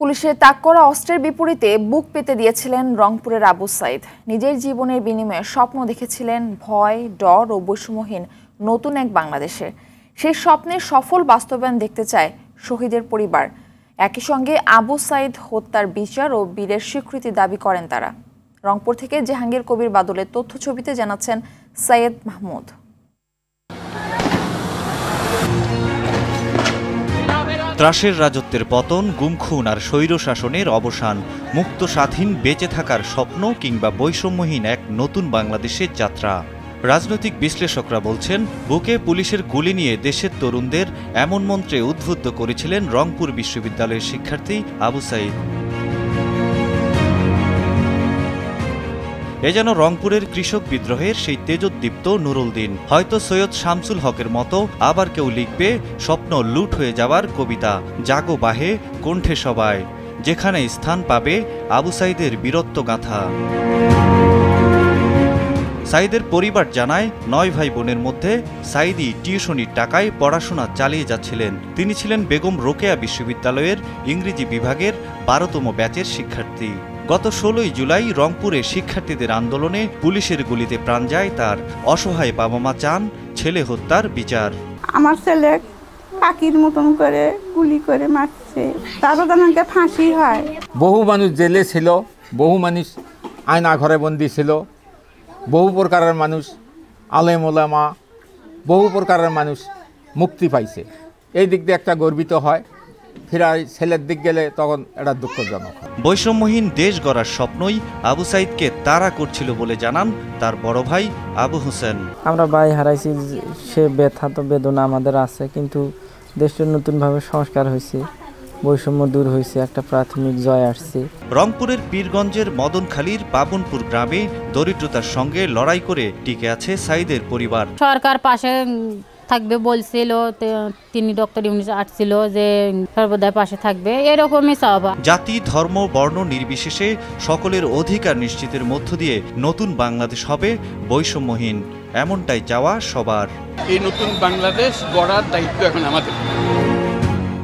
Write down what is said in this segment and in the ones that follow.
পুলিশের তাক করা অস্ত্রের বিপরীতে বুক পেতে দিয়েছিলেন রংপুরের আবু সাইদ। নিজের জীবনের বিনিময়ে স্বপ্ন দেখেছিলেন ভয়, ডর ও বৈষম্যহীন নতুন এক বাংলাদেশের। সেই স্বপ্নের সফল বাস্তবায়ন দেখতে চায় শহীদের পরিবার। একই সঙ্গে আবু সাইদ হত্যার বিচার ও বীরের স্বীকৃতি দাবি করেন তারা। রংপুর থেকে জাহাঙ্গীর কবির বাদলের তথ্য ছবিতে জানাচ্ছেন সৈয়দ মাহমুদ। ত্রাসের রাজত্বের পতন, গুমখুন আর স্বৈর শাসনের অবসান, মুক্ত স্বাধীন বেঁচে থাকার স্বপ্ন কিংবা বৈষম্যহীন এক নতুন বাংলাদেশের যাত্রা। রাজনৈতিক বিশ্লেষকরা বলছেন, বুকে পুলিশের গুলি নিয়ে দেশের তরুণদের এমন মন্ত্রে উদ্বুদ্ধ করেছিলেন রংপুর বিশ্ববিদ্যালয়ের শিক্ষার্থী আবু সাইদ। এ যেন রংপুরের কৃষক বিদ্রোহের সেই তেজোদ্দীপ্ত নুরুল দিন। হয়তো সৈয়দ শামসুল হকের মতো আবার কেউ লিখবে স্বপ্ন লুট হয়ে যাওয়ার কবিতা, জাগো বাহে কণ্ঠে সবাই, যেখানে স্থান পাবে আবু সাইদের বীরত্ব গাথা। সাইদের পরিবার জানায়, 9 ভাই বোনের মধ্যে সাইদি টিউশনির টাকায় পড়াশোনা চালিয়ে যাচ্ছিলেন। তিনি ছিলেন বেগম রোকেয়া বিশ্ববিদ্যালয়ের ইংরেজি বিভাগের 12তম ব্যাচের শিক্ষার্থী। গত 16ই জুলাই রংপুরে শিক্ষার্থীদের আন্দোলনে পুলিশের গুলিতে প্রাণ যায় তার। অসহায় বাবা মা চান ছেলে হত্যার বিচার। আমার ছেলে পাখির মতন করে গুলি করে মারছে, তারও আমাকে ফাঁসি হয়। বহু মানুষ জেলে ছিল, বহু মানুষ আয়না ঘরে বন্দী ছিল, বহু প্রকারের মানুষ আলেম ওলামা, বহু প্রকারের মানুষ মুক্তি পাইছে। এই দিক দিয়ে একটা গর্বিত হয়। ফিরাই ছেলের দিক গেলে তখন এটা দুঃখজনক। বৈষম্যহীন দেশ গড়ার স্বপ্নই আবু সাইদকে তাড়া করছিল বলে জানান তার বড় ভাই আবু হোসেন। আমরা ভাই হারাইছি, সে ব্যথা তো বেদনা আমাদের আছে, কিন্তু দেশটা নতুনভাবে সংস্কার হয়েছে, বৈষম্য দূর হয়েছে, একটা প্রাথমিক জয় আসছে। রংপুরের পীরগঞ্জের মদনখালীর বাবনপুর গ্রামে দরিদ্রতার সঙ্গে লড়াই করে টিকে আছে সাইদের পরিবার। সরকার পাশে থাকবে বলছিল, তিনি ডক্টর ইউনূস আসছিল যে সর্বদাই পাশে থাকবে, এরকমই চাওয়া। জাতি, ধর্ম, বর্ণ নির্বিশেষে সকলের অধিকার নিশ্চিতের মধ্য দিয়ে নতুন বাংলাদেশ হবে বৈষম্যহীন, এমনটাই চাওয়া সবার। এই নতুন বাংলাদেশ গড়ার দায়িত্ব এখন আমাদের।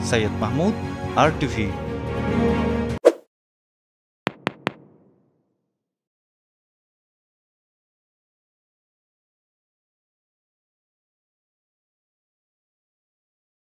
সৈয়দ মাহমুদ, RTV।